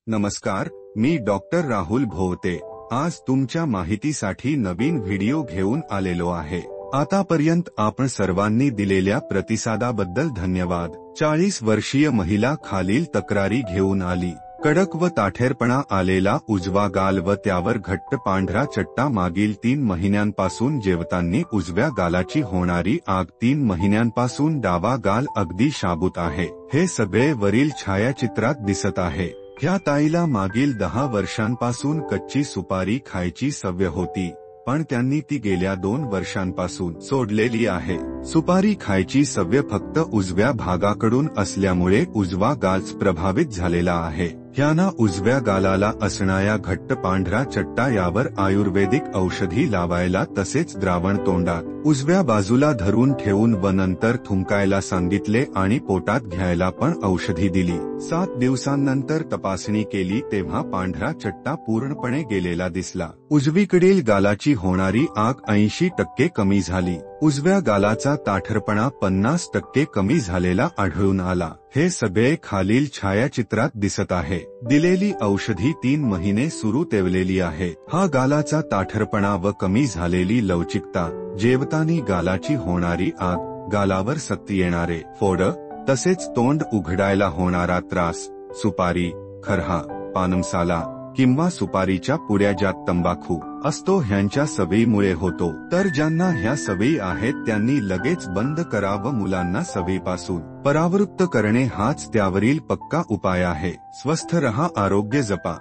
नमस्कार, मी डॉक्टर राहुल भोवते आज तुमच्या माहितीसाठी नवीन व्हिडिओ घेऊन आलेलो आहे। आतापर्यंत आपण सर्वांनी दिलेल्या प्रतिसादाबद्दल धन्यवाद। 40 वर्षीय महिला खालील तक्रारी घेऊन आली। कडक व ताठरपणा आलेला उजवा गाल व त्यावर घट्ट पांढरा चट्टा मागील 3 महिन्यांपासून जेवताना उजव्या गालाची होणारी आग 3 महिन्यांपासून डावा गाल अगदी शाबूत आहे। हे सगळे वरील छायाचित्रात दिसत आहे। ह्या ताईला मागील 10 वर्षांपासून कच्ची सुपारी खायची सवय होती, पण त्यांनी ती गेल्या 2 वर्षांपासून सोडलेली आहे। सुपारी खायची सवय फक्त उजव्या भागाकडून असल्यामुळे उजवा गाल प्रभावित झालेला आहे। ह्याना उजव्या गालाला असणारा घट्ट पांढरा चट्टा यावर आयुर्वेदिक औषधी लावायला तसेच द्रावण तोंडात उजव्या बाजूला धरून ठेवून व नंतर थुंकायला सांगितले आणि पोटात घ्यायला पण औषधी दिली। 7 दिवसांनंतर तपासणी केली तेव्हा पांढरा चट्टा पूर्णपणे गेलेला दिसला। उजवीकडील गालाची होणारी आग 80% कमी झाली। उजव्या गालाचा ताठरपणा 50% कमी झालेला आढळून आला। हे सगळे खालील छायाचित्रात दिसत आहे। दिलेली औषधी 3 महिने सुरू ठेवलेली आहे। हा गालाचा ताठरपणा व कमी झालेली लवचिकता, जेवताना गालाची होणारी आग, गालावर सतत येणारे फोड, तसेच तोंड उघडायला होणारा त्रास, सुपारी, खर्हा, पानमसाला किंवा सुपारीच्या पुड्या ज्यात तंबाखू असतो ह्यांच्या सवयीमुळे होतो। तर ज्यांना ह्या सवयी आहेत त्यांनी लगेच बंद करा व मुलांना सवयीपासून परावृत्त करणे हाच त्यावरील पक्का उपाय आहे। स्वस्थ रहा, आरोग्य जपा।